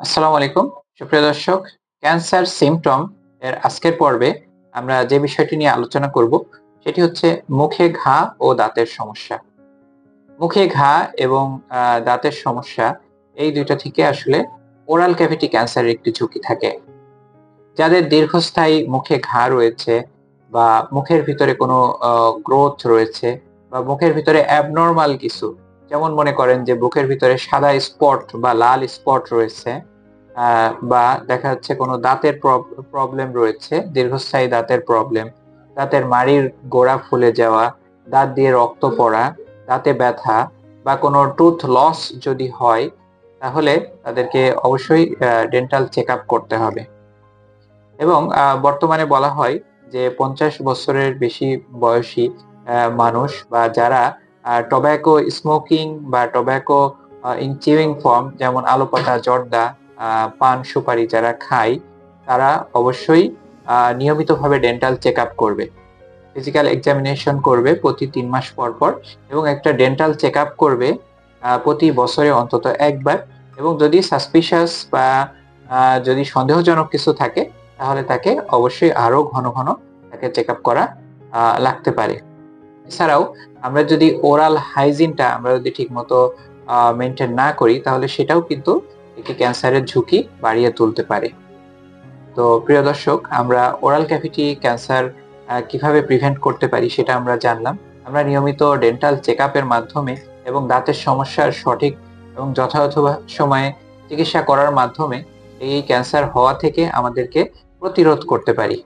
আসসালামু আলাইকুম। সুপ্রিয় দর্শক, ক্যান্সার সিম্পটম এর আজকের পর্বে আমরা যে বিষয়টি নিয়ে আলোচনা করব সেটি হচ্ছে মুখে ঘা ও দাঁতের সমস্যা। মুখে ঘা এবং দাঁতের সমস্যা এই ২ টা থেকে আসলে ওরাল ক্যাভিটি ক্যান্সারের একটি ঝুঁকি থাকে। যাদের দীর্ঘস্থায়ী মুখে ঘা রয়েছে বা মুখের ভিতরে কোনো গ্রোথ রয়েছে বা মুখের ভিতরে অ্যাবনরমাল কিছু, যেমন মনে করেন যে বুকের ভিতরে সাদা স্পট বা লাল স্পট রয়েছে, আ বা দেখা যাচ্ছে কোনো দাঁতের প্রবলেম রয়েছে, দীর্ঘস্থায়ী দাঁতের প্রবলেম, দাঁতের মাড়ির গোড়া ফুলে যাওয়া, দাঁত দিয়ে রক্ত পড়া, দাঁতে ব্যথা বা কোনো টুথ লস যদি হয়, তাহলে তাদেরকে অবশ্যই ডেন্টাল চেকআপ করতে হবে। এবং বর্তমানে বলা হয় যে ৫০ বছরের বেশি বয়সী মানুষ বা যারা টোব্যাকো স্মোকিং বা টোব্যাকো ইন চিউইং ফর্ম, যেমন আলুপাতা, জর্দা, আ পান, সুপারি যারা খায়, তারা অবশ্যই নিয়মিতভাবে ডেন্টাল চেকআপ করবে। ফিজিক্যাল এক্সামিনেশন করবে প্রতি ৩ মাস পর, পর, এবং একটা ডেন্টাল চেকআপ করবে প্রতি বছরে অন্তত ১ বার, এবং যদি সাসপিশিয়াস বা আ যদি সন্দেহজনক কিছু থাকে, তাহলে তাকে অবশ্যই আরো ঘন, ঘন তাকে চেকআপ করা লাগতে পারে। এছাড়াও আমরা যদি ওরাল হাইজিনটা আমরা যদি ঠিকমতো মেইনটেইন না করি, তাহলে সেটাও কিন্তু একটি ক্যান্সারের ঝুঁকি বাড়িয়ে তুলতে পারে। তো প্রিয় দর্শক, আমরা ওরাল ক্যাভিটি ক্যান্সার কিভাবে প্রিভেন্ট করতে পারি সেটা আমরা জানলাম। আমরা নিয়মিত ডেন্টাল চেকআপের মাধ্যমে এবং দাঁতের সমস্যার সঠিক এবং যথাযথ সময়ে চিকিৎসা করার মাধ্যমে এই ক্যান্সার হওয়া থেকে আমাদেরকে প্রতিরোধ করতে পারি।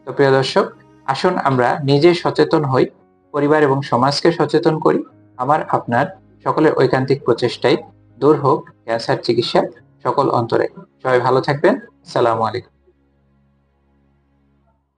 তো প্রিয় দর্শক, আসুন আমরা নিজে সচেতন হই, পরিবার এবং সমাজকে সচেতন করি। আমার, আপনার সকলের ঐকান্তিক প্রচেষ্টায় দূর হোক ক্যান্সার চিকিৎসার সকল অন্তরায়। সবাই ভালো থাকবেন। আসসালামু আলাইকুম।